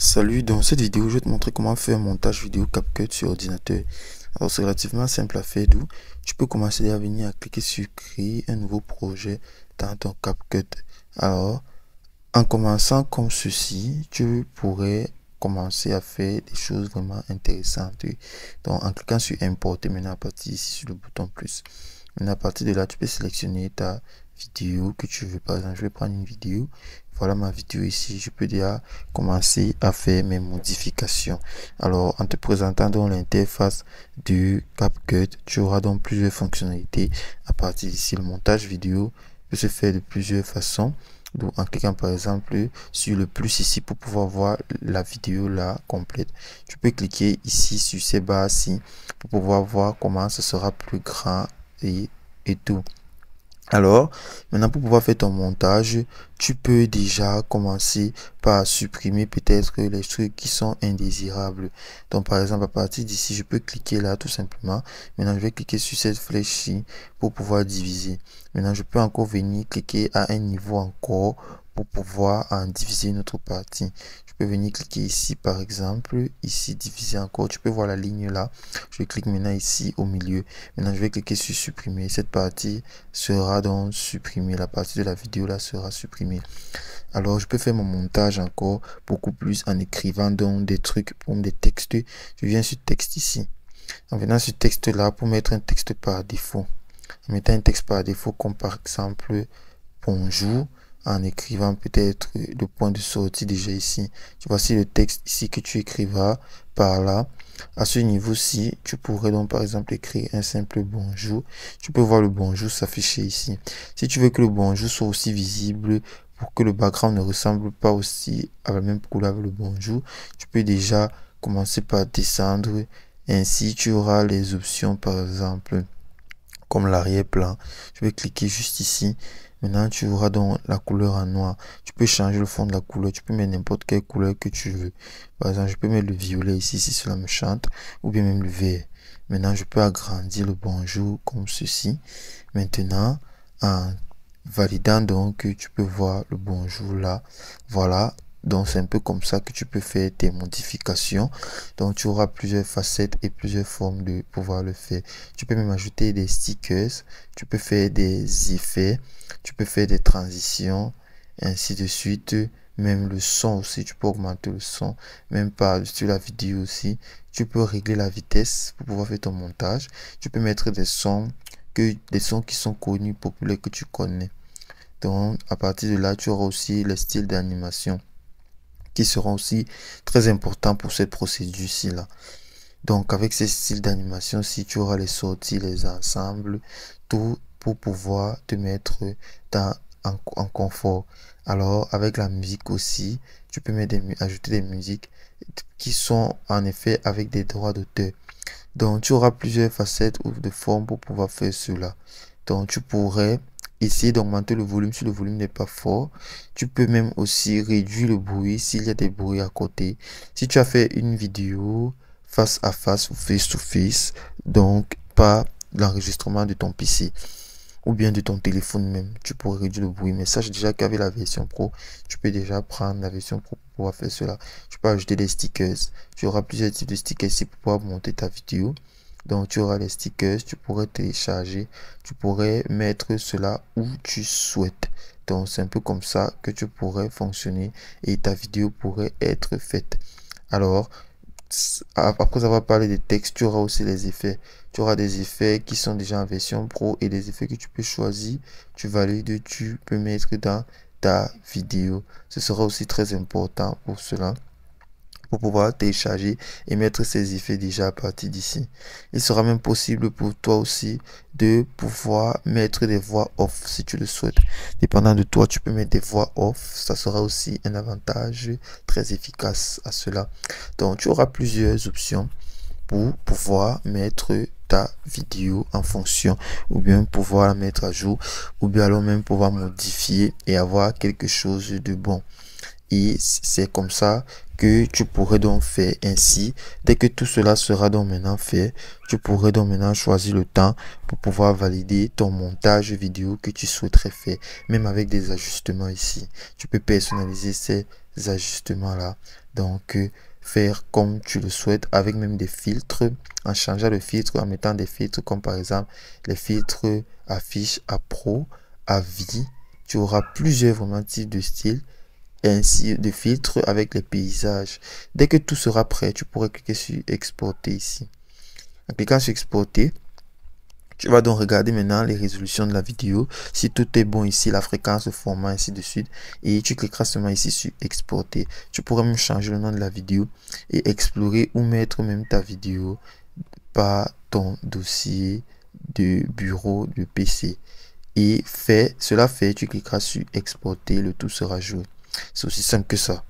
Salut, dans cette vidéo, je vais te montrer comment faire un montage vidéo CapCut sur ordinateur. Alors, c'est relativement simple à faire, d'où tu peux commencer à venir à cliquer sur créer un nouveau projet dans ton CapCut. Alors, en commençant comme ceci, tu pourrais commencer à faire des choses vraiment intéressantes. Donc, en cliquant sur importer, maintenant à partir ici sur le bouton plus. Maintenant, à partir de là, tu peux sélectionner ta vidéo que tu veux. Par exemple, je vais prendre une vidéo. Voilà ma vidéo ici. Je peux déjà commencer à faire mes modifications. Alors, en te présentant dans l'interface du CapCut, tu auras donc plusieurs fonctionnalités. À partir d'ici, le montage vidéo peut se faire de plusieurs façons. Donc, en cliquant par exemple sur le plus ici pour pouvoir voir la vidéo là complète. Tu peux cliquer ici sur ces barres-ci pour pouvoir voir comment ce sera plus grand et tout. Alors, maintenant pour pouvoir faire ton montage, tu peux déjà commencer par supprimer peut-être les trucs qui sont indésirables. Donc par exemple, à partir d'ici, je peux cliquer là tout simplement. Maintenant, je vais cliquer sur cette flèche-ci pour pouvoir diviser. Maintenant, je peux encore venir cliquer à un niveau encore pour pouvoir en diviser une autre partie. Je peux venir cliquer ici par exemple, ici diviser encore. Tu peux voir la ligne là. Je clique maintenant ici au milieu. Maintenant, je vais cliquer sur supprimer. Cette partie sera donc supprimée. La partie de la vidéo là sera supprimée. Alors, je peux faire mon montage encore beaucoup plus en écrivant donc des trucs comme des textes. Je viens sur texte ici. En venant sur texte là pour mettre un texte par défaut. En mettant un texte par défaut comme par exemple bonjour, en écrivant peut-être le point de sortie déjà ici. Voici le texte ici que tu écriras par là. À ce niveau-ci, tu pourrais donc par exemple écrire un simple bonjour. Tu peux voir le bonjour s'afficher ici. Si tu veux que le bonjour soit aussi visible pour que le background ne ressemble pas aussi à la même couleur avec le bonjour, tu peux déjà commencer par descendre. Ainsi, tu auras les options par exemple comme l'arrière-plan. Je vais cliquer juste ici. Maintenant, tu auras donc la couleur en noir. Tu peux changer le fond de la couleur. Tu peux mettre n'importe quelle couleur que tu veux. Par exemple, je peux mettre le violet ici si cela me chante. Ou bien même le vert. Maintenant, je peux agrandir le bonjour comme ceci. Maintenant, en validant donc que tu peux voir le bonjour là. Voilà. Donc, c'est un peu comme ça que tu peux faire tes modifications. Donc, tu auras plusieurs facettes et plusieurs formes de pouvoir le faire. Tu peux même ajouter des stickers. Tu peux faire des effets. Tu peux faire des transitions. Ainsi de suite. Même le son aussi. Tu peux augmenter le son. Même par-dessus la vidéo aussi. Tu peux régler la vitesse pour pouvoir faire ton montage. Tu peux mettre des sons qui sont connus, populaires, que tu connais. Donc, à partir de là, tu auras aussi les styles d'animation qui seront aussi très importants pour cette procédure-ci là. Donc, avec ces styles d'animation, si tu auras les sorties, les ensembles, tout pour pouvoir te mettre en confort. Alors, avec la musique aussi, tu peux ajouter des musiques qui sont en effet avec des droits d'auteur. Donc, tu auras plusieurs facettes ou de formes pour pouvoir faire cela. Donc, tu pourrais essayer d'augmenter le volume si le volume n'est pas fort. Tu peux même aussi réduire le bruit s'il y a des bruits à côté. Si tu as fait une vidéo face à face ou face to face, donc pas l'enregistrement de ton PC ou bien de ton téléphone même, tu pourrais réduire le bruit. Mais sache déjà qu'avec la version pro, tu peux déjà prendre la version pro pour pouvoir faire cela. Tu peux ajouter des stickers. Tu auras plusieurs types de stickers ici pour pouvoir monter ta vidéo. Donc tu auras les stickers, tu pourrais télécharger, tu pourrais mettre cela où tu souhaites. Donc c'est un peu comme ça que tu pourrais fonctionner et ta vidéo pourrait être faite. Alors, après avoir parlé des textes, tu auras aussi les effets. Tu auras des effets qui sont déjà en version pro et des effets que tu peux choisir, tu valides, tu peux mettre dans ta vidéo. Ce sera aussi très important pour cela, pour pouvoir télécharger et mettre ces effets déjà à partir d'ici. Il sera même possible pour toi aussi de pouvoir mettre des voix off si tu le souhaites. Dépendant de toi, tu peux mettre des voix off. Ça sera aussi un avantage très efficace à cela. Donc, tu auras plusieurs options pour pouvoir mettre ta vidéo en fonction, ou bien pouvoir la mettre à jour, ou bien alors même pouvoir modifier et avoir quelque chose de bon. Et c'est comme ça que tu pourrais donc faire ainsi. Dès que tout cela sera donc maintenant fait, tu pourrais donc maintenant choisir le temps pour pouvoir valider ton montage vidéo que tu souhaiterais faire, même avec des ajustements ici. Tu peux personnaliser ces ajustements là. Donc, faire comme tu le souhaites avec même des filtres, en changeant le filtre, en mettant des filtres comme par exemple les filtres affiche à pro, à vie. Tu auras plusieurs vraiment types de styles et ainsi de filtres avec les paysages. Dès que tout sera prêt, tu pourras cliquer sur exporter ici. En cliquant sur exporter, tu vas donc regarder maintenant les résolutions de la vidéo. Si tout est bon ici, la fréquence, le format, ainsi de suite. Et tu cliqueras seulement ici sur exporter. Tu pourras même changer le nom de la vidéo et explorer ou mettre même ta vidéo par ton dossier de bureau de PC. Et cela fait, tu cliqueras sur exporter, le tout sera joué. C'est aussi simple que ça.